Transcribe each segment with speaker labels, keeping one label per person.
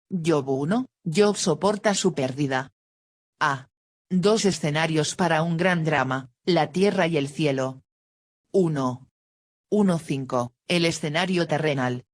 Speaker 1: Job 1, Job soporta su pérdida. A. Dos escenarios para un gran drama, la tierra y el cielo. 1. 1.5, el escenario terrenal.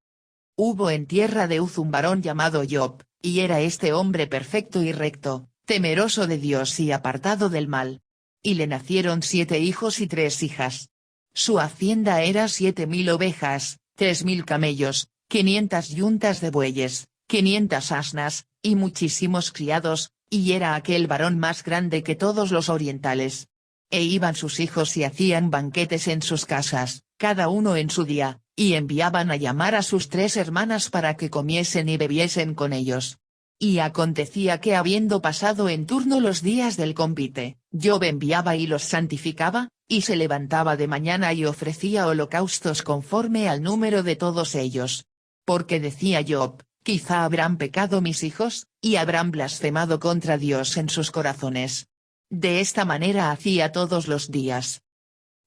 Speaker 1: Hubo en tierra de Uz un varón llamado Job, y era este hombre perfecto y recto, temeroso de Dios y apartado del mal. Y le nacieron 7 hijos y 3 hijas. Su hacienda era 7.000 ovejas, 3.000 camellos, 500 yuntas de bueyes, 500 asnas, y muchísimos criados, y era aquel varón más grande que todos los orientales. E iban sus hijos y hacían banquetes en sus casas, cada uno en su día, y enviaban a llamar a sus 3 hermanas para que comiesen y bebiesen con ellos. Y acontecía que habiendo pasado en turno los días del convite, Job enviaba y los santificaba, y se levantaba de mañana y ofrecía holocaustos conforme al número de todos ellos. Porque decía Job, quizá habrán pecado mis hijos, y habrán blasfemado contra Dios en sus corazones. De esta manera hacía todos los días.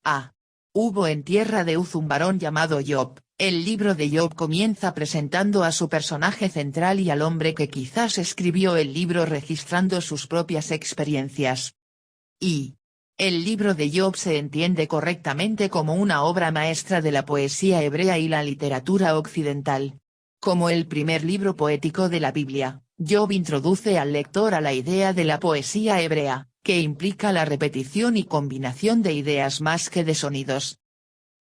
Speaker 1: A. Hubo en tierra de Uz un varón llamado Job. El libro de Job comienza presentando a su personaje central y al hombre que quizás escribió el libro registrando sus propias experiencias. Y. El libro de Job se entiende correctamente como una obra maestra de la poesía hebrea y la literatura occidental. Como el primer libro poético de la Biblia, Job introduce al lector a la idea de la poesía hebrea, que implica la repetición y combinación de ideas más que de sonidos.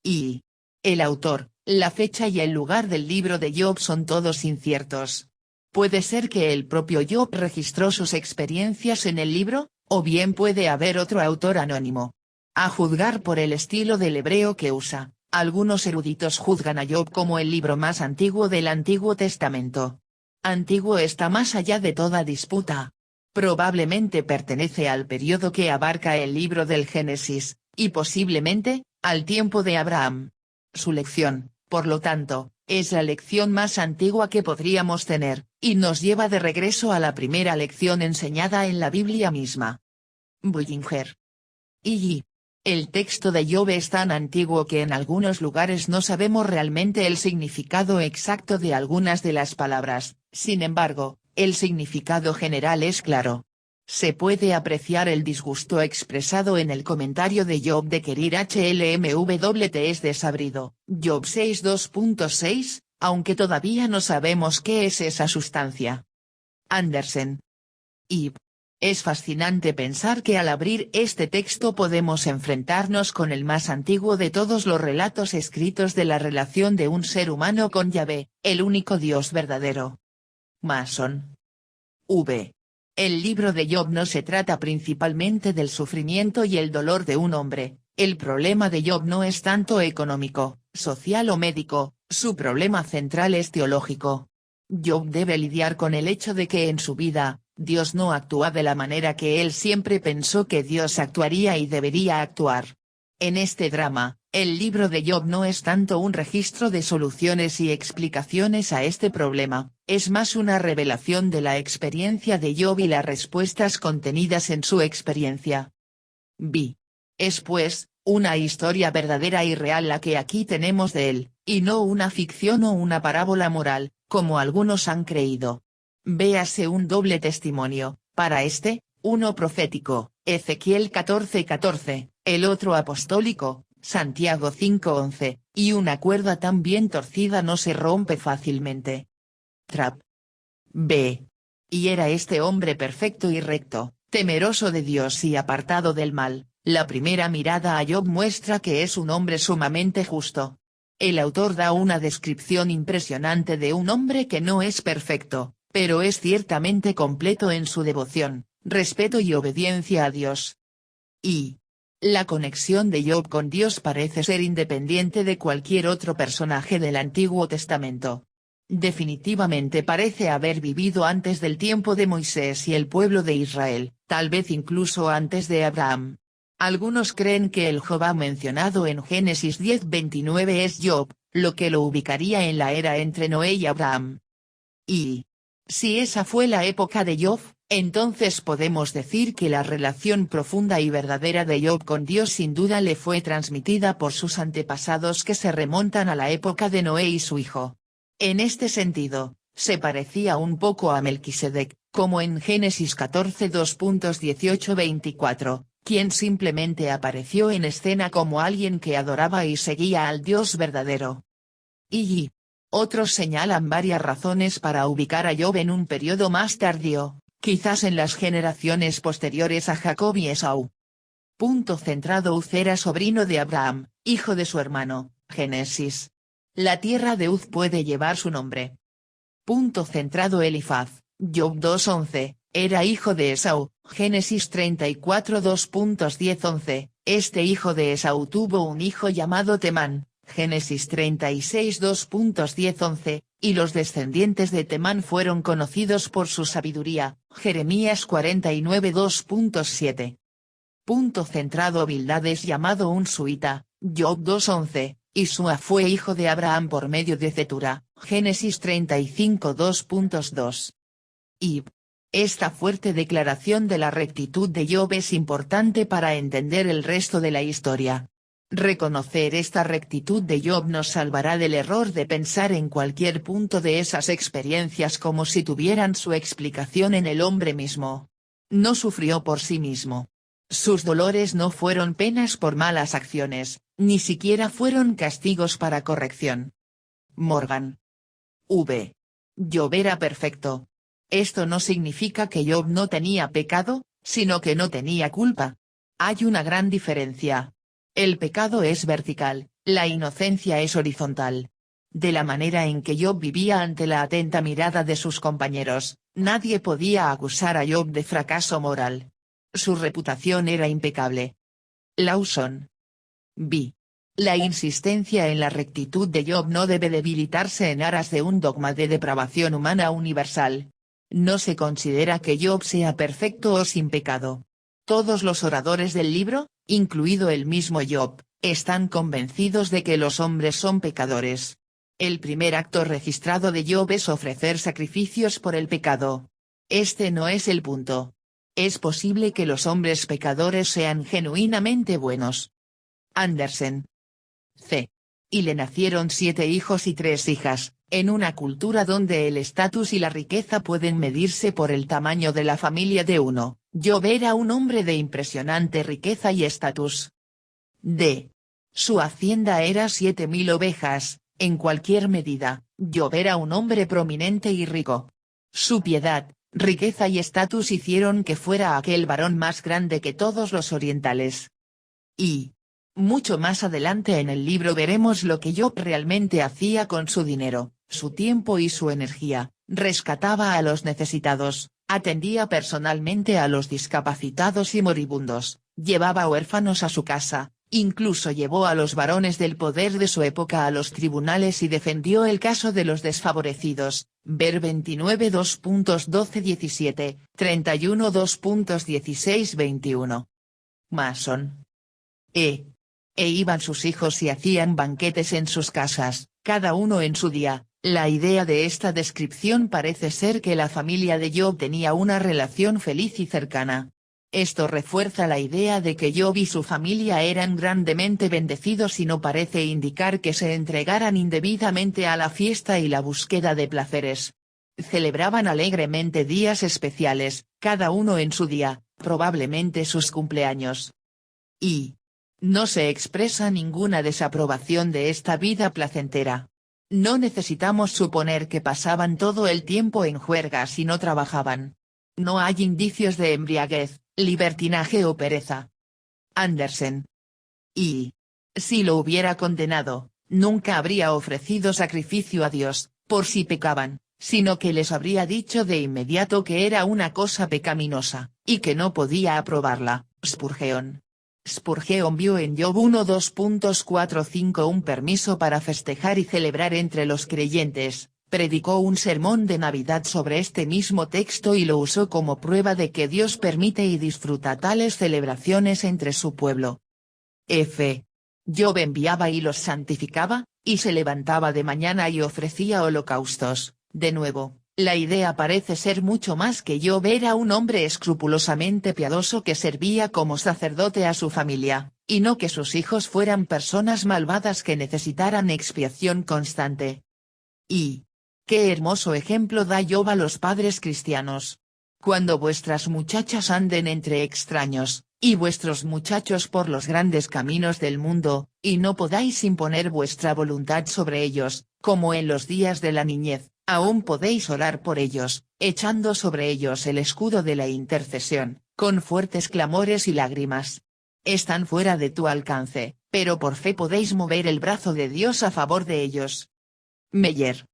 Speaker 1: Y. El autor, la fecha y el lugar del libro de Job son todos inciertos. Puede ser que el propio Job registró sus experiencias en el libro, o bien puede haber otro autor anónimo. A juzgar por el estilo del hebreo que usa, algunos eruditos juzgan a Job como el libro más antiguo del Antiguo Testamento. Antiguo está más allá de toda disputa. Probablemente pertenece al periodo que abarca el libro del Génesis, y posiblemente, al tiempo de Abraham. Su lección, por lo tanto, es la lección más antigua que podríamos tener, y nos lleva de regreso a la primera lección enseñada en la Biblia misma. Bullinger. Y. El texto de Job es tan antiguo que en algunos lugares no sabemos realmente el significado exacto de algunas de las palabras, sin embargo, el significado general es claro. Se puede apreciar el disgusto expresado en el comentario de Job de Kerir HLMWT es desabrido, Job 6.2.6, aunque todavía no sabemos qué es esa sustancia. Andersen. Y. Es fascinante pensar que al abrir este texto podemos enfrentarnos con el más antiguo de todos los relatos escritos de la relación de un ser humano con Yahvé, el único Dios verdadero. Mason. V. El libro de Job no se trata principalmente del sufrimiento y el dolor de un hombre, el problema de Job no es tanto económico, social o médico, su problema central es teológico. Job debe lidiar con el hecho de que en su vida, Dios no actúa de la manera que él siempre pensó que Dios actuaría y debería actuar. En este drama, el libro de Job no es tanto un registro de soluciones y explicaciones a este problema, es más una revelación de la experiencia de Job y las respuestas contenidas en su experiencia. B. Es pues, una historia verdadera y real la que aquí tenemos de él, y no una ficción o una parábola moral, como algunos han creído. Véase un doble testimonio, para este, uno profético, Ezequiel 14:14, el otro apostólico, Santiago 5:11, y una cuerda tan bien torcida no se rompe fácilmente. Trap. B. Y era este hombre perfecto y recto, temeroso de Dios y apartado del mal. La primera mirada a Job muestra que es un hombre sumamente justo. El autor da una descripción impresionante de un hombre que no es perfecto, pero es ciertamente completo en su devoción, respeto y obediencia a Dios. Y. La conexión de Job con Dios parece ser independiente de cualquier otro personaje del Antiguo Testamento. Definitivamente parece haber vivido antes del tiempo de Moisés y el pueblo de Israel, tal vez incluso antes de Abraham. Algunos creen que el Jehová mencionado en Génesis 10:29 es Job, lo que lo ubicaría en la era entre Noé y Abraham. Y. Si esa fue la época de Job, entonces podemos decir que la relación profunda y verdadera de Job con Dios sin duda le fue transmitida por sus antepasados que se remontan a la época de Noé y su hijo. En este sentido, se parecía un poco a Melquisedec, como en Génesis 14 2.18-24, quien simplemente apareció en escena como alguien que adoraba y seguía al Dios verdadero. Y otros señalan varias razones para ubicar a Job en un periodo más tardío, quizás en las generaciones posteriores a Jacob y Esaú. Punto centrado. Uz era sobrino de Abraham, hijo de su hermano. Génesis. La tierra de Uz puede llevar su nombre. Punto centrado. Elifaz, Job 2:11, era hijo de Esaú. Génesis 34 2.10-11, este hijo de Esaú tuvo un hijo llamado Temán. Génesis 36 2.10-11, y los descendientes de Temán fueron conocidos por su sabiduría. Jeremías 49 2.7. Punto centrado. Bildad es llamado un suita. Job 2:11, y Sua fue hijo de Abraham por medio de Cetura. Génesis 35 2.2. Y esta fuerte declaración de la rectitud de Job es importante para entender el resto de la historia. Reconocer esta rectitud de Job nos salvará del error de pensar en cualquier punto de esas experiencias como si tuvieran su explicación en el hombre mismo. No sufrió por sí mismo. Sus dolores no fueron penas por malas acciones, ni siquiera fueron castigos para corrección. Morgan. V. Job era perfecto. Esto no significa que Job no tenía pecado, sino que no tenía culpa. Hay una gran diferencia. El pecado es vertical, la inocencia es horizontal. De la manera en que Job vivía ante la atenta mirada de sus compañeros, nadie podía acusar a Job de fracaso moral. Su reputación era impecable. Lawson. B. La insistencia en la rectitud de Job no debe debilitarse en aras de un dogma de depravación humana universal. No se considera que Job sea perfecto o sin pecado. Todos los oradores del libro, incluido el mismo Job, están convencidos de que los hombres son pecadores. El primer acto registrado de Job es ofrecer sacrificios por el pecado. Este no es el punto. Es posible que los hombres pecadores sean genuinamente buenos. Andersen. C. Y le nacieron 7 hijos y 3 hijas, en una cultura donde el estatus y la riqueza pueden medirse por el tamaño de la familia de uno. Job era un hombre de impresionante riqueza y estatus. D. Su hacienda era 7.000 ovejas, en cualquier medida, Job era un hombre prominente y rico. Su piedad, riqueza y estatus hicieron que fuera aquel varón más grande que todos los orientales. Y mucho más adelante en el libro veremos lo que Job realmente hacía con su dinero, su tiempo y su energía. Rescataba a los necesitados, atendía personalmente a los discapacitados y moribundos, llevaba huérfanos a su casa, incluso llevó a los varones del poder de su época a los tribunales y defendió el caso de los desfavorecidos. Ver 29 2.12-17, 31 2.16-21. Mason. E iban sus hijos y hacían banquetes en sus casas, cada uno en su día. La idea de esta descripción parece ser que la familia de Job tenía una relación feliz y cercana. Esto refuerza la idea de que Job y su familia eran grandemente bendecidos y no parece indicar que se entregaran indebidamente a la fiesta y la búsqueda de placeres. Celebraban alegremente días especiales, cada uno en su día, probablemente sus cumpleaños. Y no se expresa ninguna desaprobación de esta vida placentera. No necesitamos suponer que pasaban todo el tiempo en juergas y no trabajaban. No hay indicios de embriaguez, libertinaje o pereza. Andersen. Y si lo hubiera condenado, nunca habría ofrecido sacrificio a Dios, por si pecaban, sino que les habría dicho de inmediato que era una cosa pecaminosa, y que no podía aprobarla. Spurgeon. Spurgeon vio en Job 1:2.4-5 un permiso para festejar y celebrar entre los creyentes, predicó un sermón de Navidad sobre este mismo texto y lo usó como prueba de que Dios permite y disfruta tales celebraciones entre su pueblo. F. Job enviaba y los santificaba, y se levantaba de mañana y ofrecía holocaustos. De nuevo, la idea parece ser mucho más que Job era un hombre escrupulosamente piadoso que servía como sacerdote a su familia, y no que sus hijos fueran personas malvadas que necesitaran expiación constante. Y Qué hermoso ejemplo da Job a los padres cristianos. Cuando vuestras muchachas anden entre extraños, y vuestros muchachos por los grandes caminos del mundo, y no podáis imponer vuestra voluntad sobre ellos, como en los días de la niñez, aún podéis orar por ellos, echando sobre ellos el escudo de la intercesión, con fuertes clamores y lágrimas. Están fuera de tu alcance, pero por fe podéis mover el brazo de Dios a favor de ellos. Meyer.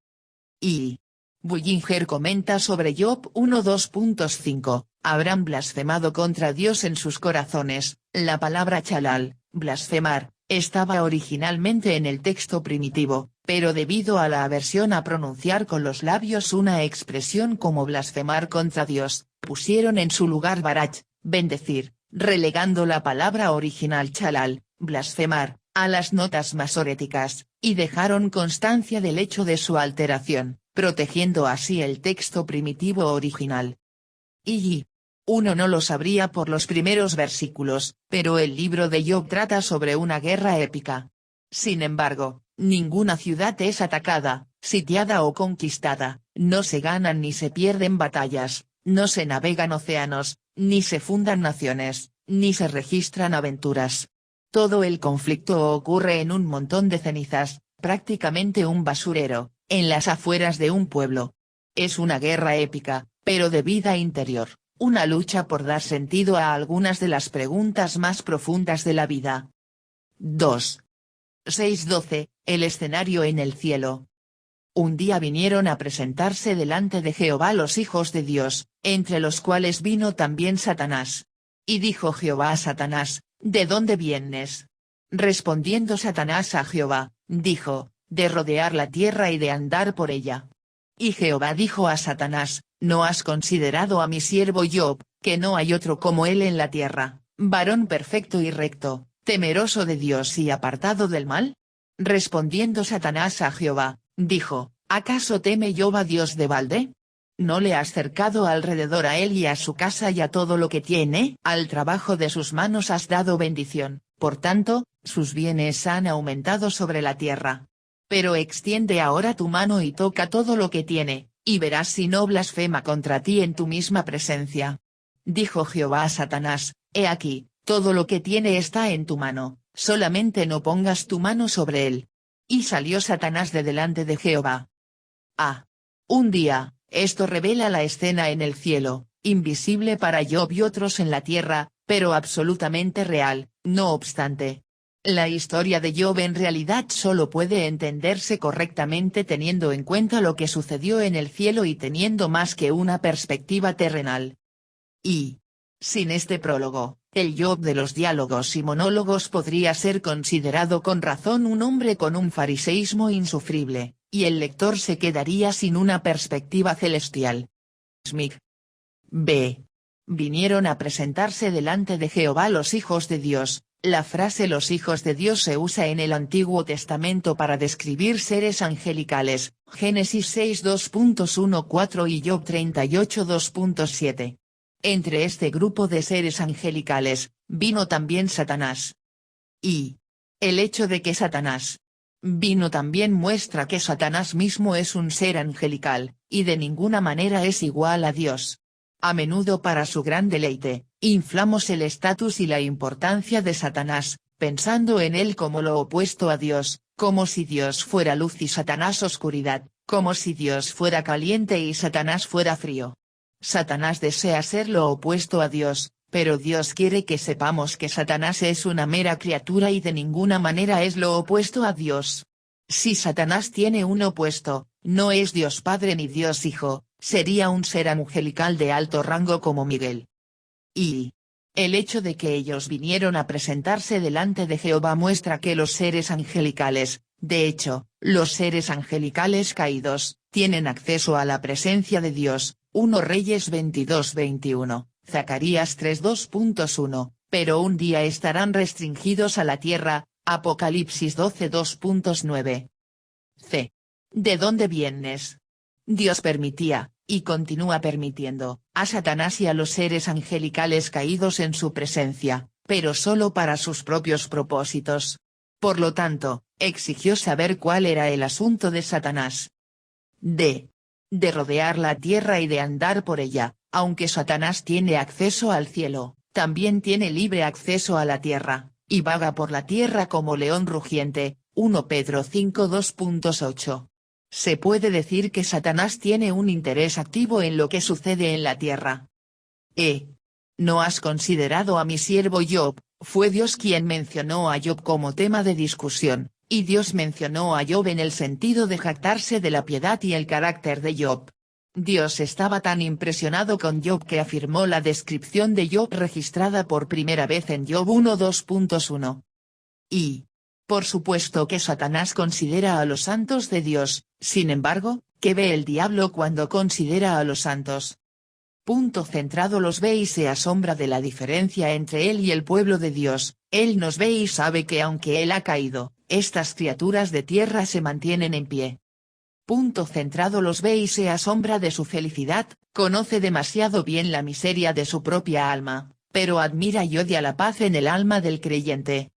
Speaker 1: Y. Bullinger comenta sobre Job 1:2.5, habrán blasfemado contra Dios en sus corazones. La palabra chalal, blasfemar, estaba originalmente en el texto primitivo, pero debido a la aversión a pronunciar con los labios una expresión como blasfemar contra Dios, pusieron en su lugar barach, bendecir, relegando la palabra original chalal, blasfemar, a las notas masoréticas, y dejaron constancia del hecho de su alteración, protegiendo así el texto primitivo original. Y. Uno no lo sabría por los primeros versículos, pero el libro de Job trata sobre una guerra épica. Sin embargo, ninguna ciudad es atacada, sitiada o conquistada, no se ganan ni se pierden batallas, no se navegan océanos, ni se fundan naciones, ni se registran aventuras. Todo el conflicto ocurre en un montón de cenizas, prácticamente un basurero, en las afueras de un pueblo. Es una guerra épica, pero de vida interior, una lucha por dar sentido a algunas de las preguntas más profundas de la vida. 2. 6:12, el escenario en el cielo. Un día vinieron a presentarse delante de Jehová los hijos de Dios, entre los cuales vino también Satanás. Y dijo Jehová a Satanás, ¿de dónde vienes? Respondiendo Satanás a Jehová, dijo, de rodear la tierra y de andar por ella. Y Jehová dijo a Satanás, ¿no has considerado a mi siervo Job, que no hay otro como él en la tierra, varón perfecto y recto, temeroso de Dios y apartado del mal? Respondiendo Satanás a Jehová, dijo, ¿acaso teme Job a Dios de balde? ¿No le has cercado alrededor a él y a su casa y a todo lo que tiene? Al trabajo de sus manos has dado bendición, por tanto, sus bienes han aumentado sobre la tierra. Pero extiende ahora tu mano y toca todo lo que tiene, y verás si no blasfema contra ti en tu misma presencia. Dijo Jehová a Satanás, he aquí, todo lo que tiene está en tu mano, solamente no pongas tu mano sobre él. Y salió Satanás de delante de Jehová. Un día, esto revela la escena en el cielo, invisible para Job y otros en la tierra, pero absolutamente real, no obstante. La historia de Job en realidad solo puede entenderse correctamente teniendo en cuenta lo que sucedió en el cielo y teniendo más que una perspectiva terrenal. Y. Sin este prólogo, el Job de los diálogos y monólogos podría ser considerado con razón un hombre con un fariseísmo insufrible, y el lector se quedaría sin una perspectiva celestial. Smith. B. Vinieron a presentarse delante de Jehová los hijos de Dios. La frase los hijos de Dios se usa en el Antiguo Testamento para describir seres angelicales, Génesis 6:2.14 y Job 38:2.7. Entre este grupo de seres angelicales, vino también Satanás. Y. El hecho de que Satanás vino también muestra que Satanás mismo es un ser angelical, y de ninguna manera es igual a Dios. A menudo para su gran deleite, inflamos el estatus y la importancia de Satanás, pensando en él como lo opuesto a Dios, como si Dios fuera luz y Satanás oscuridad, como si Dios fuera caliente y Satanás fuera frío. Satanás desea ser lo opuesto a Dios, pero Dios quiere que sepamos que Satanás es una mera criatura y de ninguna manera es lo opuesto a Dios. Si Satanás tiene un opuesto, no es Dios Padre ni Dios Hijo, sería un ser angelical de alto rango como Miguel. Y. El hecho de que ellos vinieron a presentarse delante de Jehová muestra que los seres angelicales, de hecho, los seres angelicales caídos, tienen acceso a la presencia de Dios, 1 Reyes 22:21, Zacarías 3:2.1, pero un día estarán restringidos a la tierra, Apocalipsis 12:2.9. C. ¿De dónde vienes? Dios permitía, y continúa permitiendo, a Satanás y a los seres angelicales caídos en su presencia, pero solo para sus propios propósitos. Por lo tanto, exigió saber cuál era el asunto de Satanás. d. de rodear la tierra y de andar por ella. Aunque Satanás tiene acceso al cielo, también tiene libre acceso a la tierra, y vaga por la tierra como león rugiente. 1 Pedro 5:2.8. Se puede decir que Satanás tiene un interés activo en lo que sucede en la tierra. ¿No has considerado a mi siervo Job? Fue Dios quien mencionó a Job como tema de discusión, y Dios mencionó a Job en el sentido de jactarse de la piedad y el carácter de Job. Dios estaba tan impresionado con Job que afirmó la descripción de Job registrada por primera vez en Job 1:2.1. Y, por supuesto que Satanás considera a los santos de Dios. Sin embargo, ¿qué ve el diablo cuando considera a los santos? Punto centrado. Los ve y se asombra de la diferencia entre él y el pueblo de Dios. Él nos ve y sabe que aunque él ha caído, estas criaturas de tierra se mantienen en pie. Punto centrado. Los ve y se asombra de su felicidad, conoce demasiado bien la miseria de su propia alma, pero admira y odia la paz en el alma del creyente.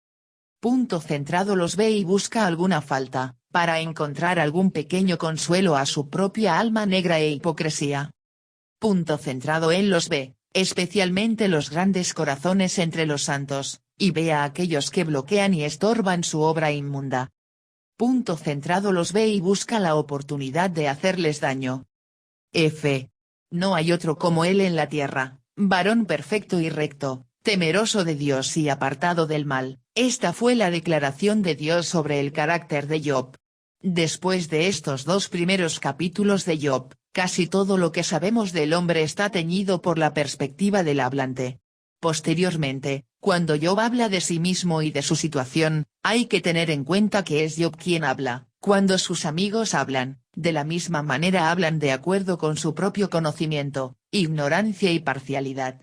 Speaker 1: Punto centrado. Los ve y busca alguna falta, para encontrar algún pequeño consuelo a su propia alma negra e hipocresía. Punto centrado. Él los ve, especialmente los grandes corazones entre los santos, y ve a aquellos que bloquean y estorban su obra inmunda. Punto centrado. Los ve y busca la oportunidad de hacerles daño. No hay otro como él en la tierra, varón perfecto y recto, temeroso de Dios y apartado del mal. Esta fue la declaración de Dios sobre el carácter de Job. Después de estos dos primeros capítulos de Job, casi todo lo que sabemos del hombre está teñido por la perspectiva del hablante. Posteriormente, cuando Job habla de sí mismo y de su situación, hay que tener en cuenta que es Job quien habla. Cuando sus amigos hablan, de la misma manera hablan de acuerdo con su propio conocimiento, ignorancia y parcialidad.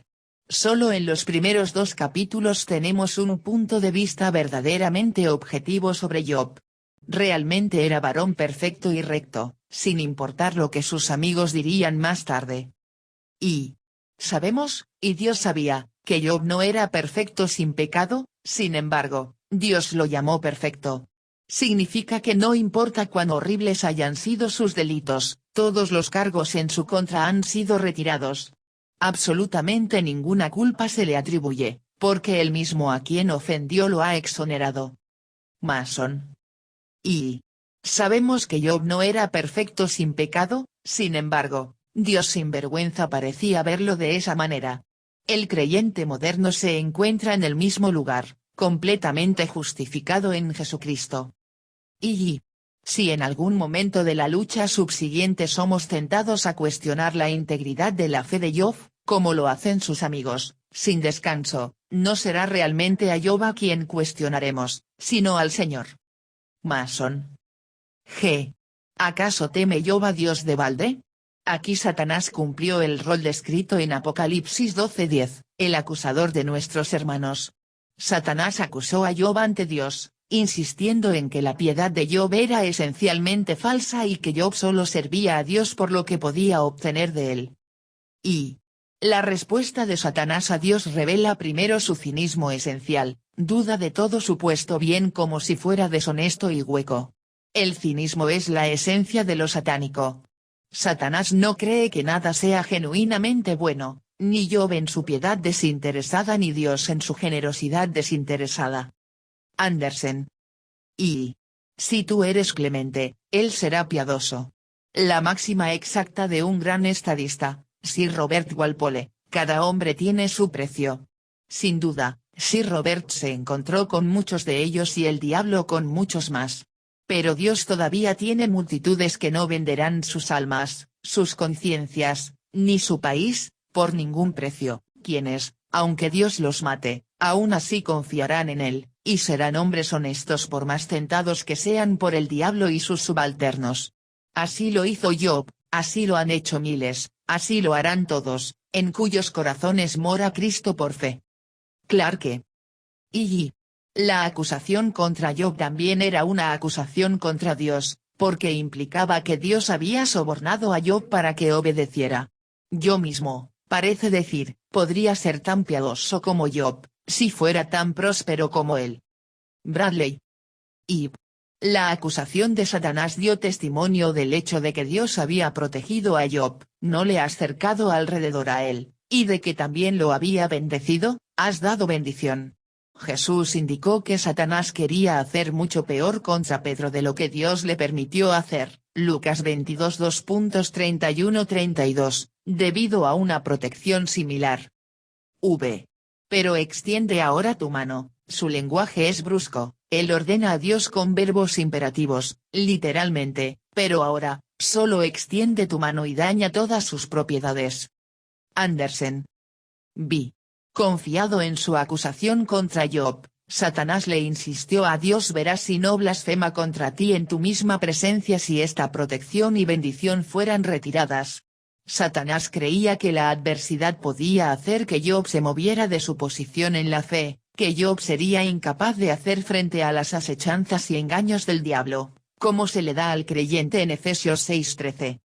Speaker 1: Solo en los primeros dos capítulos tenemos un punto de vista verdaderamente objetivo sobre Job. Realmente era varón perfecto y recto, sin importar lo que sus amigos dirían más tarde. Y sabemos, y Dios sabía, que Job no era perfecto sin pecado. Sin embargo, Dios lo llamó perfecto. Significa que no importa cuán horribles hayan sido sus delitos, todos los cargos en su contra han sido retirados. Absolutamente ninguna culpa se le atribuye, porque él mismo a quien ofendió lo ha exonerado. Mason. Y sabemos que Job no era perfecto sin pecado. Sin embargo, Dios sin vergüenza parecía verlo de esa manera. El creyente moderno se encuentra en el mismo lugar, completamente justificado en Jesucristo. Y si en algún momento de la lucha subsiguiente somos tentados a cuestionar la integridad de la fe de Job, como lo hacen sus amigos, sin descanso, no será realmente a Job a quien cuestionaremos, sino al Señor. Mason. ¿Acaso teme Job a Dios de balde? Aquí Satanás cumplió el rol descrito en Apocalipsis 12:10, el acusador de nuestros hermanos. Satanás acusó a Job ante Dios, insistiendo en que la piedad de Job era esencialmente falsa y que Job solo servía a Dios por lo que podía obtener de él. Y la respuesta de Satanás a Dios revela primero su cinismo esencial, duda de todo supuesto bien como si fuera deshonesto y hueco. El cinismo es la esencia de lo satánico. Satanás no cree que nada sea genuinamente bueno, ni Job en su piedad desinteresada ni Dios en su generosidad desinteresada. Andersen. Y si tú eres clemente, él será piadoso. La máxima exacta de un gran estadista, Sir Robert Walpole: cada hombre tiene su precio. Sin duda, Sir Robert se encontró con muchos de ellos y el diablo con muchos más. Pero Dios todavía tiene multitudes que no venderán sus almas, sus conciencias, ni su país, por ningún precio, quienes, aunque Dios los mate, aún así confiarán en él, y serán hombres honestos por más tentados que sean por el diablo y sus subalternos. Así lo hizo Job, así lo han hecho miles, así lo harán todos, en cuyos corazones mora Cristo por fe. Clarke. Y la acusación contra Job también era una acusación contra Dios, porque implicaba que Dios había sobornado a Job para que obedeciera. Yo mismo, parece decir, podría ser tan piadoso como Job, si fuera tan próspero como él. Bradley. Y La acusación de Satanás dio testimonio del hecho de que Dios había protegido a Job, no le has cercado alrededor a él, y de que también lo había bendecido, has dado bendición. Jesús indicó que Satanás quería hacer mucho peor contra Pedro de lo que Dios le permitió hacer, Lucas 22 2.31-32, debido a una protección similar. Pero extiende ahora tu mano. Su lenguaje es brusco, él ordena a Dios con verbos imperativos, literalmente, pero ahora, solo extiende tu mano y daña todas sus propiedades. Andersen. B. Confiado en su acusación contra Job, Satanás le insistió a Dios: verás si no blasfema contra ti en tu misma presencia si esta protección y bendición fueran retiradas. Satanás creía que la adversidad podía hacer que Job se moviera de su posición en la fe, que Job sería incapaz de hacer frente a las asechanzas y engaños del diablo, como se le da al creyente en Efesios 6:13.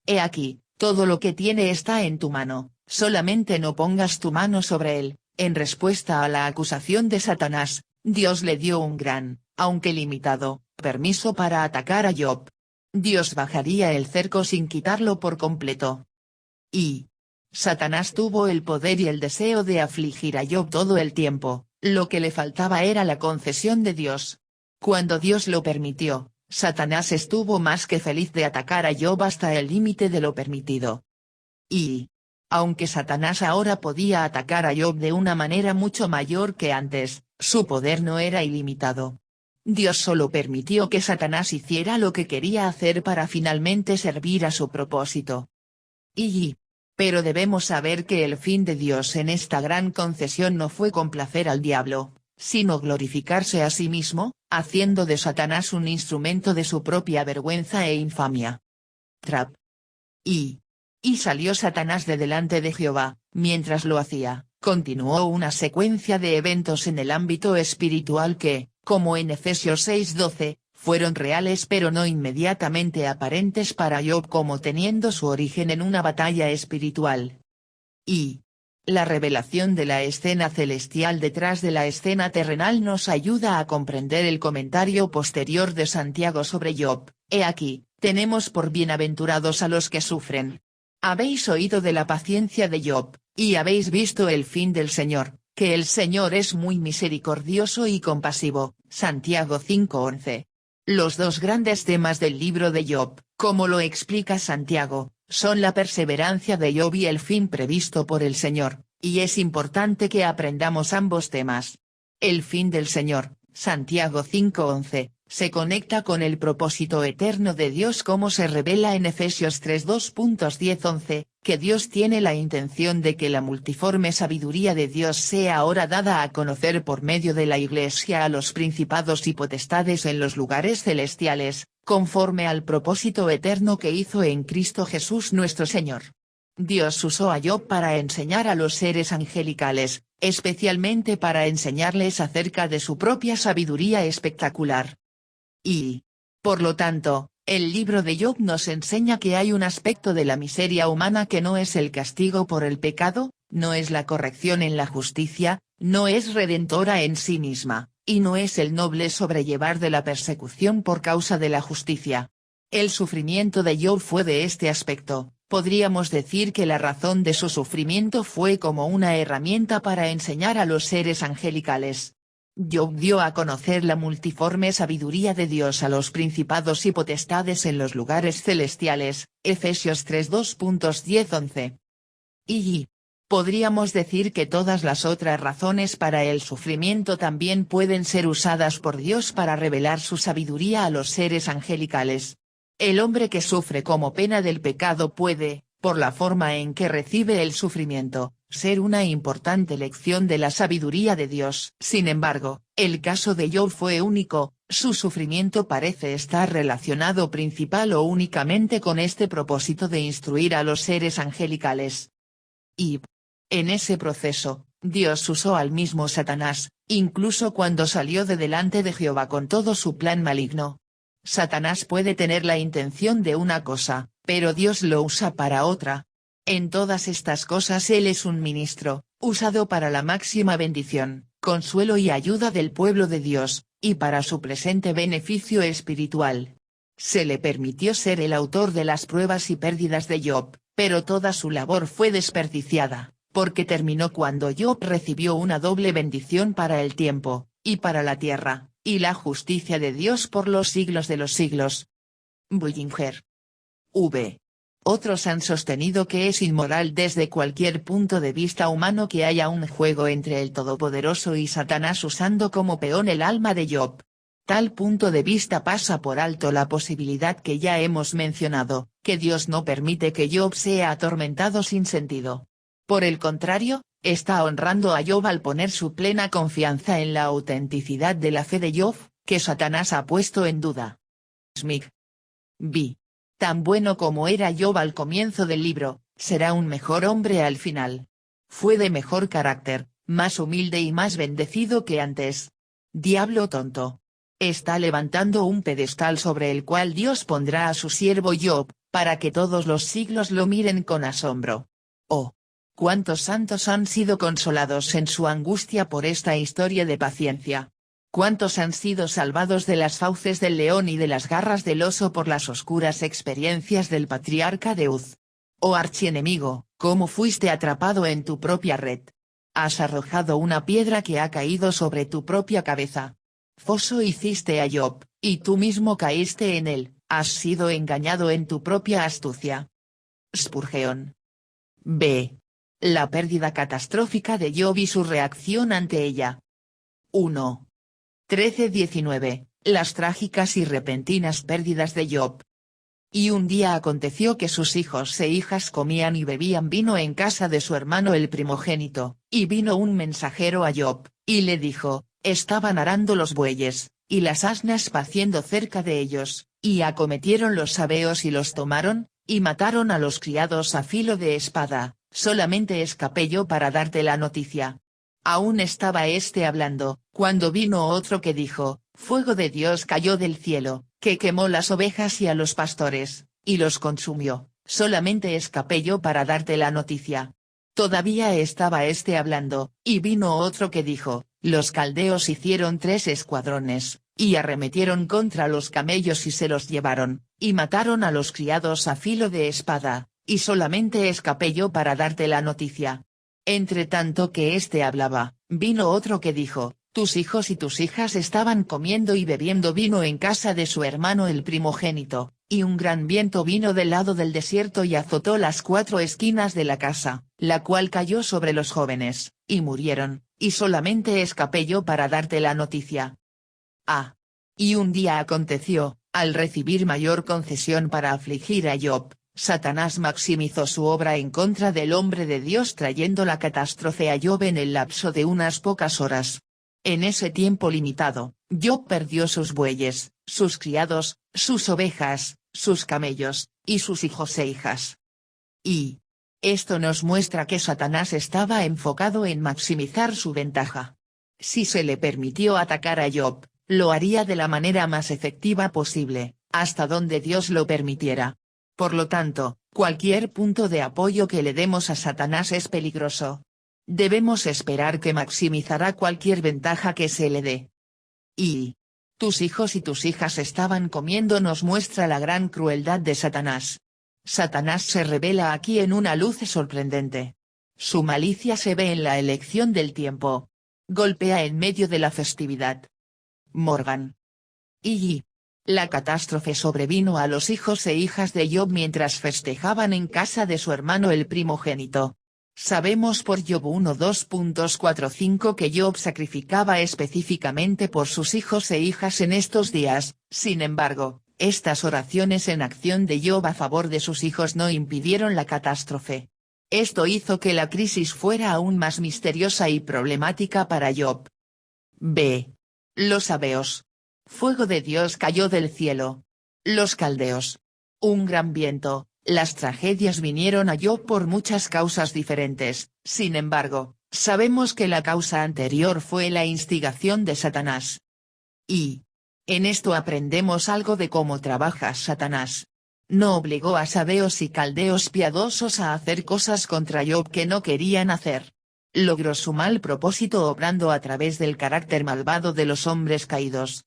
Speaker 1: He aquí, todo lo que tiene está en tu mano, solamente no pongas tu mano sobre él. En respuesta a la acusación de Satanás, Dios le dio un gran, aunque limitado, permiso para atacar a Job. Dios bajaría el cerco sin quitarlo por completo. Satanás tuvo el poder y el deseo de afligir a Job todo el tiempo, lo que le faltaba era la concesión de Dios. Cuando Dios lo permitió, Satanás estuvo más que feliz de atacar a Job hasta el límite de lo permitido. Aunque Satanás ahora podía atacar a Job de una manera mucho mayor que antes, su poder no era ilimitado. Dios solo permitió que Satanás hiciera lo que quería hacer para finalmente servir a su propósito. Pero debemos saber que el fin de Dios en esta gran concesión no fue complacer al diablo, sino glorificarse a sí mismo, haciendo de Satanás un instrumento de su propia vergüenza e infamia. Y salió Satanás de delante de Jehová. Mientras lo hacía, continuó una secuencia de eventos en el ámbito espiritual que, como en Efesios 6:12, fueron reales pero no inmediatamente aparentes para Job como teniendo su origen en una batalla espiritual. La revelación de la escena celestial detrás de la escena terrenal nos ayuda a comprender el comentario posterior de Santiago sobre Job. He aquí, tenemos por bienaventurados a los que sufren. Habéis oído de la paciencia de Job, y habéis visto el fin del Señor, que el Señor es muy misericordioso y compasivo. Santiago 5:11. Los dos grandes temas del libro de Job, como lo explica Santiago, son la perseverancia de Job y el fin previsto por el Señor, y es importante que aprendamos ambos temas. El fin del Señor, Santiago 5:11, se conecta con el propósito eterno de Dios como se revela en Efesios 3:2.10-11, que Dios tiene la intención de que la multiforme sabiduría de Dios sea ahora dada a conocer por medio de la Iglesia a los principados y potestades en los lugares celestiales, conforme al propósito eterno que hizo en Cristo Jesús nuestro Señor. Dios usó a Job para enseñar a los seres angelicales, especialmente para enseñarles acerca de su propia sabiduría espectacular. Por lo tanto, el libro de Job nos enseña que hay un aspecto de la miseria humana que no es el castigo por el pecado, no es la corrección en la justicia, no es redentora en sí misma, y no es el noble sobrellevar de la persecución por causa de la justicia. El sufrimiento de Job fue de este aspecto. Podríamos decir que la razón de su sufrimiento fue como una herramienta para enseñar a los seres angelicales. Job dio a conocer la multiforme sabiduría de Dios a los principados y potestades en los lugares celestiales, Efesios 3:2.10-11. Podríamos decir que todas las otras razones para el sufrimiento también pueden ser usadas por Dios para revelar su sabiduría a los seres angelicales. El hombre que sufre como pena del pecado puede, por la forma en que recibe el sufrimiento, ser una importante lección de la sabiduría de Dios. Sin embargo, el caso de Job fue único, su sufrimiento parece estar relacionado principal o únicamente con este propósito de instruir a los seres angelicales. En ese proceso, Dios usó al mismo Satanás, incluso cuando salió de delante de Jehová con todo su plan maligno. Satanás puede tener la intención de una cosa, pero Dios lo usa para otra. En todas estas cosas Él es un ministro, usado para la máxima bendición, consuelo y ayuda del pueblo de Dios, y para su presente beneficio espiritual. Se le permitió ser el autor de las pruebas y pérdidas de Job, pero toda su labor fue desperdiciada, porque terminó cuando Job recibió una doble bendición para el tiempo, y para la tierra, y la justicia de Dios por los siglos de los siglos. Bullinger. V. Otros han sostenido que es inmoral desde cualquier punto de vista humano que haya un juego entre el Todopoderoso y Satanás usando como peón el alma de Job. Tal punto de vista pasa por alto la posibilidad que ya hemos mencionado, que Dios no permite que Job sea atormentado sin sentido. Por el contrario, está honrando a Job al poner su plena confianza en la autenticidad de la fe de Job, que Satanás ha puesto en duda. Smith. B. Tan bueno como era Job al comienzo del libro, será un mejor hombre al final. Fue de mejor carácter, más humilde y más bendecido que antes. Diablo tonto. Está levantando un pedestal sobre el cual Dios pondrá a su siervo Job, para que todos los siglos lo miren con asombro. Oh. Cuántos santos han sido consolados en su angustia por esta historia de paciencia. Cuántos han sido salvados de las fauces del león y de las garras del oso por las oscuras experiencias del patriarca de Uz. Oh archienemigo, cómo fuiste atrapado en tu propia red. Has arrojado una piedra que ha caído sobre tu propia cabeza. Foso hiciste a Job, y tú mismo caíste en él, has sido engañado en tu propia astucia. Spurgeon. B. La pérdida catastrófica de Job y su reacción ante ella. 1. 13-19, las trágicas y repentinas pérdidas de Job. Y un día aconteció que sus hijos e hijas comían y bebían vino en casa de su hermano el primogénito, y vino un mensajero a Job, y le dijo, estaban arando los bueyes, y las asnas paciendo cerca de ellos, y acometieron los sabeos y los tomaron, y mataron a los criados a filo de espada, solamente escapé yo para darte la noticia. Aún estaba éste hablando, cuando vino otro que dijo, fuego de Dios cayó del cielo, que quemó las ovejas y a los pastores, y los consumió, solamente escapé yo para darte la noticia. Todavía estaba éste hablando, y vino otro que dijo, los caldeos hicieron 3 escuadrones, y arremetieron contra los camellos y se los llevaron, y mataron a los criados a filo de espada, y solamente escapé yo para darte la noticia. Entre tanto que éste hablaba, vino otro que dijo, tus hijos y tus hijas estaban comiendo y bebiendo vino en casa de su hermano el primogénito, y un gran viento vino del lado del desierto y azotó las 4 esquinas de la casa, la cual cayó sobre los jóvenes, y murieron, y solamente escapé yo para darte la noticia. Ah. Y un día aconteció, al recibir mayor concesión para afligir a Job, Satanás maximizó su obra en contra del hombre de Dios trayendo la catástrofe a Job en el lapso de unas pocas horas. En ese tiempo limitado, Job perdió sus bueyes, sus criados, sus ovejas, sus camellos, y sus hijos e hijas. Y esto nos muestra que Satanás estaba enfocado en maximizar su ventaja. Si se le permitió atacar a Job, lo haría de la manera más efectiva posible, hasta donde Dios lo permitiera. Por lo tanto, cualquier punto de apoyo que le demos a Satanás es peligroso. Debemos esperar que maximizará cualquier ventaja que se le dé. Y tus hijos y tus hijas estaban comiendo nos muestra la gran crueldad de Satanás. Satanás se revela aquí en una luz sorprendente. Su malicia se ve en la elección del tiempo. Golpea en medio de la festividad. Morgan. Y la catástrofe sobrevino a los hijos e hijas de Job mientras festejaban en casa de su hermano el primogénito. Sabemos por Job 1:2.45 que Job sacrificaba específicamente por sus hijos e hijas en estos días, sin embargo, estas oraciones en acción de Job a favor de sus hijos no impidieron la catástrofe. Esto hizo que la crisis fuera aún más misteriosa y problemática para Job. B. Los sabeos. Fuego de Dios cayó del cielo. Los caldeos. Un gran viento. Las tragedias vinieron a Job por muchas causas diferentes, sin embargo, sabemos que la causa anterior fue la instigación de Satanás. Y en esto aprendemos algo de cómo trabaja Satanás. No obligó a sabeos y caldeos piadosos a hacer cosas contra Job que no querían hacer. Logró su mal propósito obrando a través del carácter malvado de los hombres caídos.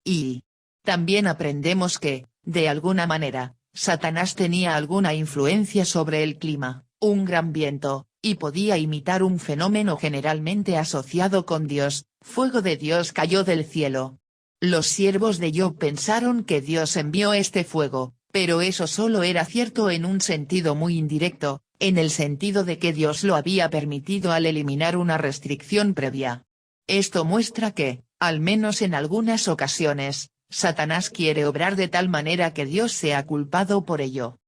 Speaker 1: Y también aprendemos que, de alguna manera, Satanás tenía alguna influencia sobre el clima, un gran viento, y podía imitar un fenómeno generalmente asociado con Dios: fuego de Dios cayó del cielo. Los siervos de Job pensaron que Dios envió este fuego, pero eso solo era cierto en un sentido muy indirecto, en el sentido de que Dios lo había permitido al eliminar una restricción previa. Esto muestra que, al menos en algunas ocasiones, Satanás quiere obrar de tal manera que Dios sea culpado por ello.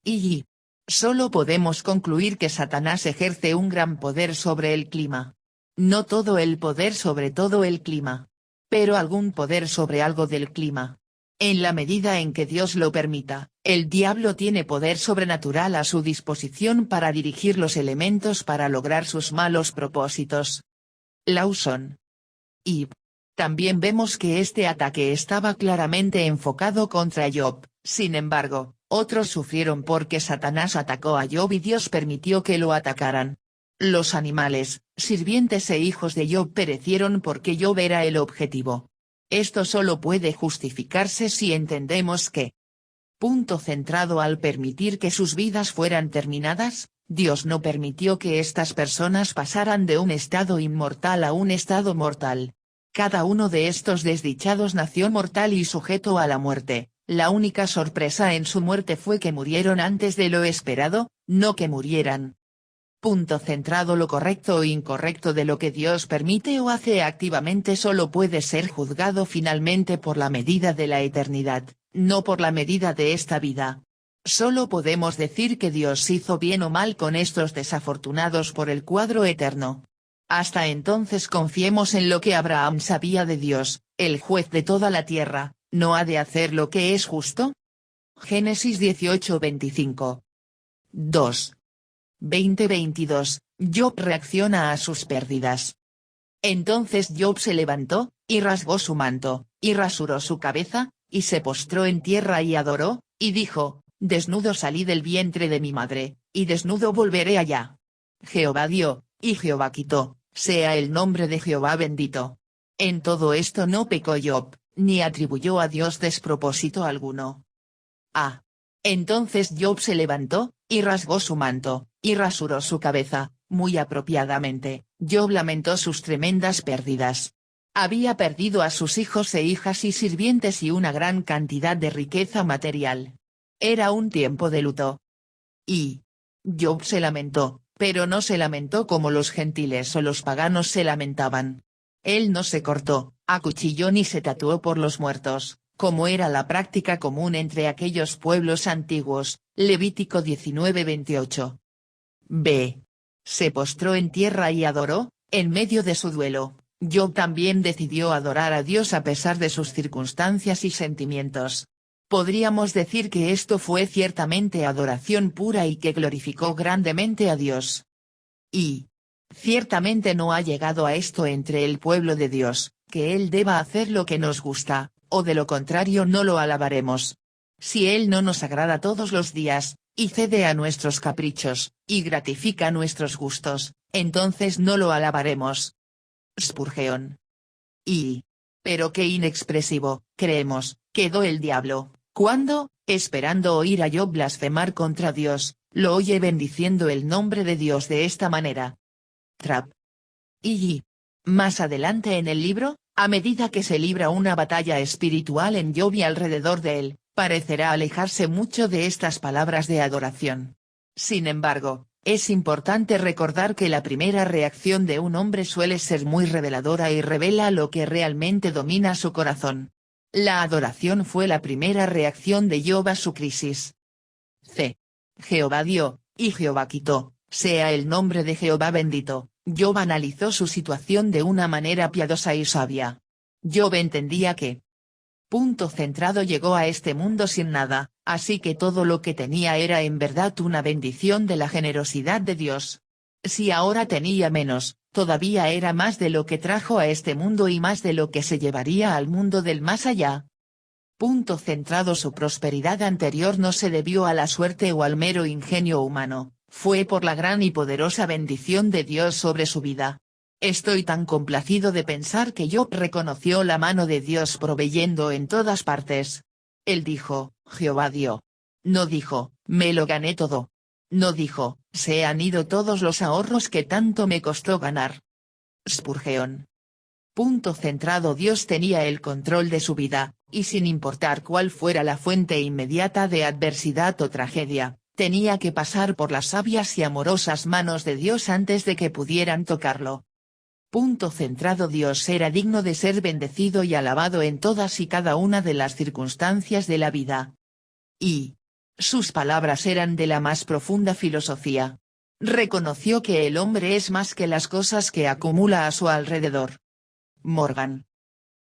Speaker 1: Y solo podemos concluir que Satanás ejerce un gran poder sobre el clima. No todo el poder sobre todo el clima, pero algún poder sobre algo del clima. En la medida en que Dios lo permita, el diablo tiene poder sobrenatural a su disposición para dirigir los elementos para lograr sus malos propósitos. Lawson. Y también vemos que este ataque estaba claramente enfocado contra Job. Sin embargo, otros sufrieron porque Satanás atacó a Job y Dios permitió que lo atacaran. Los animales, sirvientes e hijos de Job perecieron porque Job era el objetivo. Esto solo puede justificarse si entendemos que, centrado al permitir que sus vidas fueran terminadas, Dios no permitió que estas personas pasaran de un estado inmortal a un estado mortal. Cada uno de estos desdichados nació mortal y sujeto a la muerte. La única sorpresa en su muerte fue que murieron antes de lo esperado, no que murieran. Centrado lo correcto o incorrecto de lo que Dios permite o hace activamente solo puede ser juzgado finalmente por la medida de la eternidad, no por la medida de esta vida. Solo podemos decir que Dios hizo bien o mal con estos desafortunados por el cuadro eterno. Hasta entonces confiemos en lo que Abraham sabía de Dios, el juez de toda la tierra: ¿no ha de hacer lo que es justo? Génesis 18:25. 2. 20:22, Job reacciona a sus pérdidas. Entonces Job se levantó, y rasgó su manto, y rasuró su cabeza, y se postró en tierra y adoró, y dijo: desnudo salí del vientre de mi madre, y desnudo volveré allá. Jehová dio, y Jehová quitó, sea el nombre de Jehová bendito. En todo esto no pecó Job, ni atribuyó a Dios despropósito alguno. Entonces Job se levantó, y rasgó su manto, y rasuró su cabeza. Muy apropiadamente, Job lamentó sus tremendas pérdidas. Había perdido a sus hijos e hijas y sirvientes y una gran cantidad de riqueza material. Era un tiempo de luto. Y Job se lamentó, pero no se lamentó como los gentiles o los paganos se lamentaban. Él no se cortó, acuchilló ni se tatuó por los muertos, como era la práctica común entre aquellos pueblos antiguos. Levítico 19:28. Se postró en tierra y adoró, en medio de su duelo. Job también decidió adorar a Dios a pesar de sus circunstancias y sentimientos. Podríamos decir que esto fue ciertamente adoración pura y que glorificó grandemente a Dios. Y ciertamente no ha llegado a esto entre el pueblo de Dios, que Él deba hacer lo que nos gusta, o de lo contrario no lo alabaremos. Si Él no nos agrada todos los días, y cede a nuestros caprichos, y gratifica nuestros gustos, entonces no lo alabaremos. Spurgeon. Pero qué inexpresivo, creemos, quedó el diablo, cuando, esperando oír a Job blasfemar contra Dios, lo oye bendiciendo el nombre de Dios de esta manera. Trap. Más adelante en el libro, a medida que se libra una batalla espiritual en Job y alrededor de él, parecerá alejarse mucho de estas palabras de adoración. Sin embargo, es importante recordar que la primera reacción de un hombre suele ser muy reveladora y revela lo que realmente domina su corazón. La adoración fue la primera reacción de Job a su crisis. Jehová dio, y Jehová quitó, sea el nombre de Jehová bendito. Job analizó su situación de una manera piadosa y sabia. Job entendía que, centrado, llegó a este mundo sin nada, así que todo lo que tenía era en verdad una bendición de la generosidad de Dios. Si ahora tenía menos, todavía era más de lo que trajo a este mundo y más de lo que se llevaría al mundo del más allá. Centrado, su prosperidad anterior no se debió a la suerte o al mero ingenio humano, fue por la gran y poderosa bendición de Dios sobre su vida. Estoy tan complacido de pensar que Job reconoció la mano de Dios proveyendo en todas partes. Él dijo, Jehová dio. No dijo, me lo gané todo. No dijo, se han ido todos los ahorros que tanto me costó ganar. Spurgeon. Punto centrado. Dios tenía el control de su vida, y sin importar cuál fuera la fuente inmediata de adversidad o tragedia, tenía que pasar por las sabias y amorosas manos de Dios antes de que pudieran tocarlo. Punto centrado. Dios era digno de ser bendecido y alabado en todas y cada una de las circunstancias de la vida. Y sus palabras eran de la más profunda filosofía. Reconoció que el hombre es más que las cosas que acumula a su alrededor. Morgan.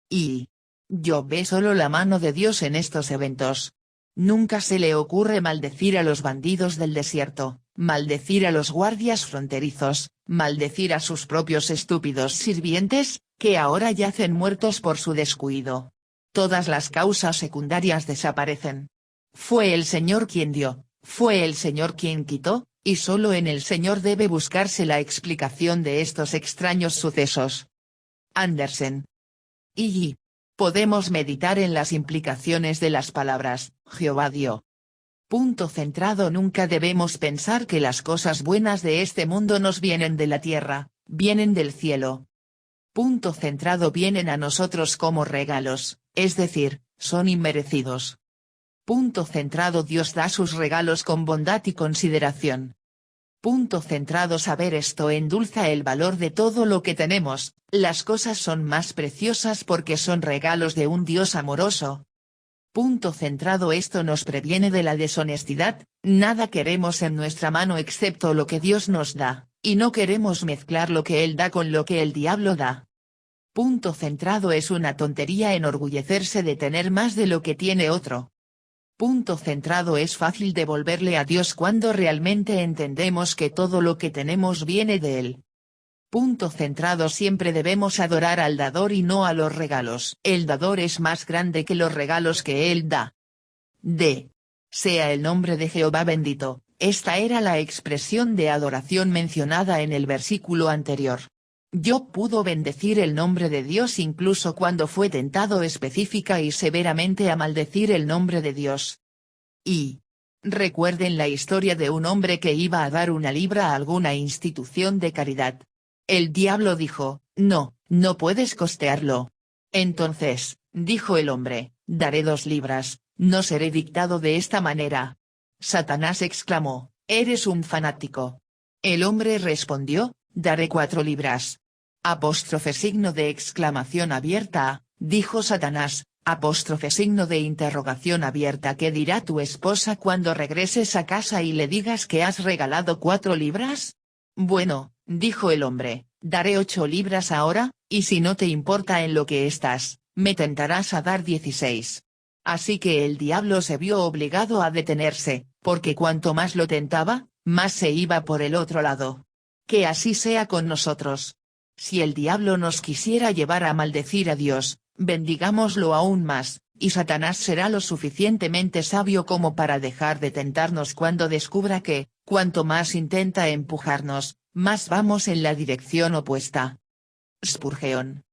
Speaker 1: Y Job ve solo la mano de Dios en estos eventos. Nunca se le ocurre maldecir a los bandidos del desierto, maldecir a los guardias fronterizos, maldecir a sus propios estúpidos sirvientes, que ahora yacen muertos por su descuido. Todas las causas secundarias desaparecen. Fue el Señor quien dio, fue el Señor quien quitó, y solo en el Señor debe buscarse la explicación de estos extraños sucesos. Andersen. Y podemos meditar en las implicaciones de las palabras, Jehová dio. Punto centrado. Nunca debemos pensar que las cosas buenas de este mundo nos vienen de la tierra, vienen del cielo. Punto centrado. Vienen a nosotros como regalos, es decir, son inmerecidos. Punto centrado. Dios da sus regalos con bondad y consideración. Punto centrado. Saber esto endulza el valor de todo lo que tenemos, las cosas son más preciosas porque son regalos de un Dios amoroso. Punto centrado. Esto nos previene de la deshonestidad, nada queremos en nuestra mano excepto lo que Dios nos da, y no queremos mezclar lo que Él da con lo que el diablo da. Punto centrado. Es una tontería enorgullecerse de tener más de lo que tiene otro. Punto centrado. Es fácil devolverle a Dios cuando realmente entendemos que todo lo que tenemos viene de Él. Punto centrado. Siempre debemos adorar al dador y no a los regalos. El dador es más grande que los regalos que Él da. Sea el nombre de Jehová bendito. Esta era la expresión de adoración mencionada en el versículo anterior. Job pudo bendecir el nombre de Dios incluso cuando fue tentado específica y severamente a maldecir el nombre de Dios. Y recuerden la historia de un hombre que iba a dar una libra a alguna institución de caridad. El diablo dijo, no puedes costearlo. Entonces, dijo el hombre, daré 2 libras, no seré dictado de esta manera. Satanás exclamó, eres un fanático. El hombre respondió, daré 4 libras. Signo de exclamación abierta, dijo Satanás, signo de interrogación abierta. ¿Qué dirá tu esposa cuando regreses a casa y le digas que has regalado 4 libras? Bueno, dijo el hombre, daré 8 libras ahora, y si no te importa en lo que estás, me tentarás a dar 16. Así que el diablo se vio obligado a detenerse, porque cuanto más lo tentaba, más se iba por el otro lado. Que así sea con nosotros. Si el diablo nos quisiera llevar a maldecir a Dios, bendigámoslo aún más, y Satanás será lo suficientemente sabio como para dejar de tentarnos cuando descubra que, cuanto más intenta empujarnos, más vamos en la dirección opuesta. Spurgeon.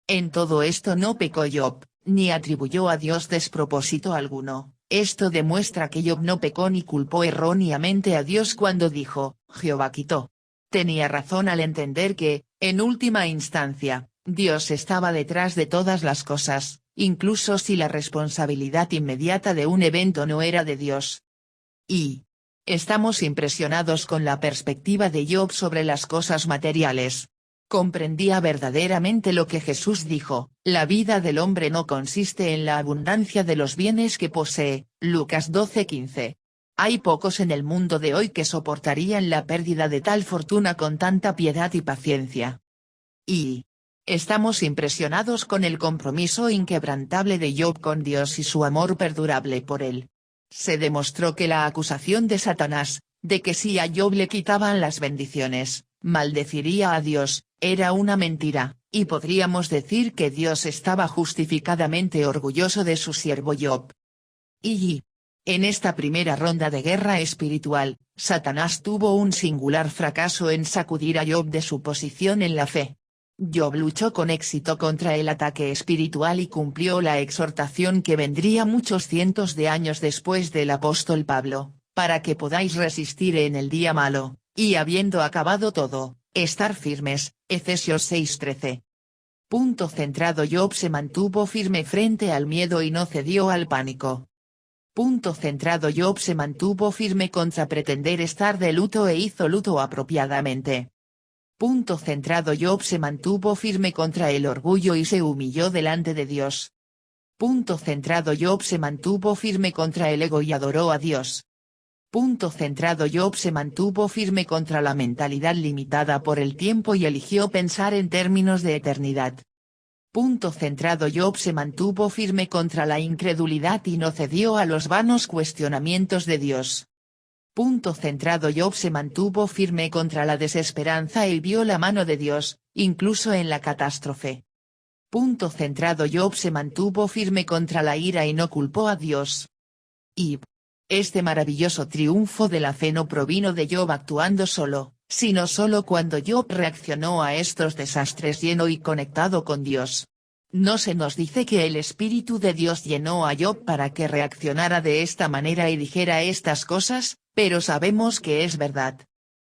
Speaker 1: En todo esto no pecó Job, ni atribuyó a Dios despropósito alguno. Esto demuestra que Job no pecó ni culpó erróneamente a Dios cuando dijo, Jehová quitó. Tenía razón al entender que, en última instancia, Dios estaba detrás de todas las cosas, incluso si la responsabilidad inmediata de un evento no era de Dios. Y estamos impresionados con la perspectiva de Job sobre las cosas materiales. Comprendía verdaderamente lo que Jesús dijo, la vida del hombre no consiste en la abundancia de los bienes que posee, Lucas 12:15. Hay pocos en el mundo de hoy que soportarían la pérdida de tal fortuna con tanta piedad y paciencia. Y estamos impresionados con el compromiso inquebrantable de Job con Dios y su amor perdurable por él. Se demostró que la acusación de Satanás, de que si a Job le quitaban las bendiciones, maldeciría a Dios, era una mentira, y podríamos decir que Dios estaba justificadamente orgulloso de su siervo Job. Y En esta primera ronda de guerra espiritual, Satanás tuvo un singular fracaso en sacudir a Job de su posición en la fe. Job luchó con éxito contra el ataque espiritual y cumplió la exhortación que vendría muchos cientos de años después del apóstol Pablo, para que podáis resistir en el día malo, y habiendo acabado todo, estar firmes, Efesios 6:13. Punto centrado. Job se mantuvo firme frente al miedo y no cedió al pánico. Punto centrado. Job se mantuvo firme contra pretender estar de luto e hizo luto apropiadamente. Punto centrado. Job se mantuvo firme contra el orgullo y se humilló delante de Dios. Punto centrado. Job se mantuvo firme contra el ego y adoró a Dios. Punto centrado. Job se mantuvo firme contra la mentalidad limitada por el tiempo y eligió pensar en términos de eternidad. Punto centrado. Job se mantuvo firme contra la incredulidad y no cedió a los vanos cuestionamientos de Dios. Punto centrado. Job se mantuvo firme contra la desesperanza y vio la mano de Dios, incluso en la catástrofe. Punto centrado. Job se mantuvo firme contra la ira y no culpó a Dios. Y este maravilloso triunfo de la fe no provino de Job actuando solo, sino solo cuando Job reaccionó a estos desastres lleno y conectado con Dios. No se nos dice que el Espíritu de Dios llenó a Job para que reaccionara de esta manera y dijera estas cosas, pero sabemos que es verdad.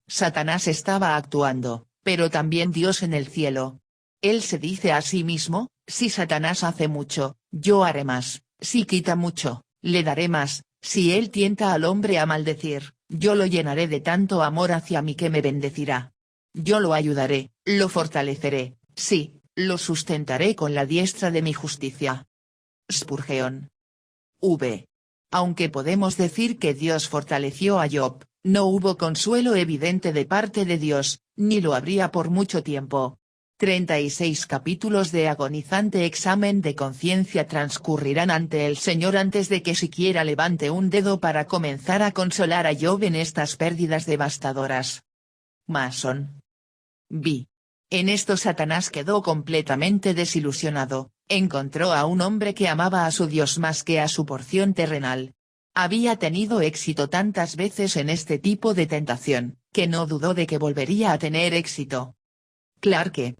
Speaker 1: Satanás estaba actuando, pero también Dios en el cielo. Él se dice a sí mismo, si Satanás hace mucho, yo haré más, si quita mucho, le daré más, si él tienta al hombre a maldecir, yo lo llenaré de tanto amor hacia mí que me bendecirá. Yo lo ayudaré, lo fortaleceré, sí, lo sustentaré con la diestra de mi justicia. Spurgeon. V. Aunque podemos decir que Dios fortaleció a Job, no hubo consuelo evidente de parte de Dios, ni lo habría por mucho tiempo. 36 capítulos de agonizante examen de conciencia transcurrirán ante el Señor antes de que siquiera levante un dedo para comenzar a consolar a Job en estas pérdidas devastadoras. Mason. B. En esto Satanás quedó completamente desilusionado, encontró a un hombre que amaba a su Dios más que a su porción terrenal. Había tenido éxito tantas veces en este tipo de tentación, que no dudó de que volvería a tener éxito. Clarke.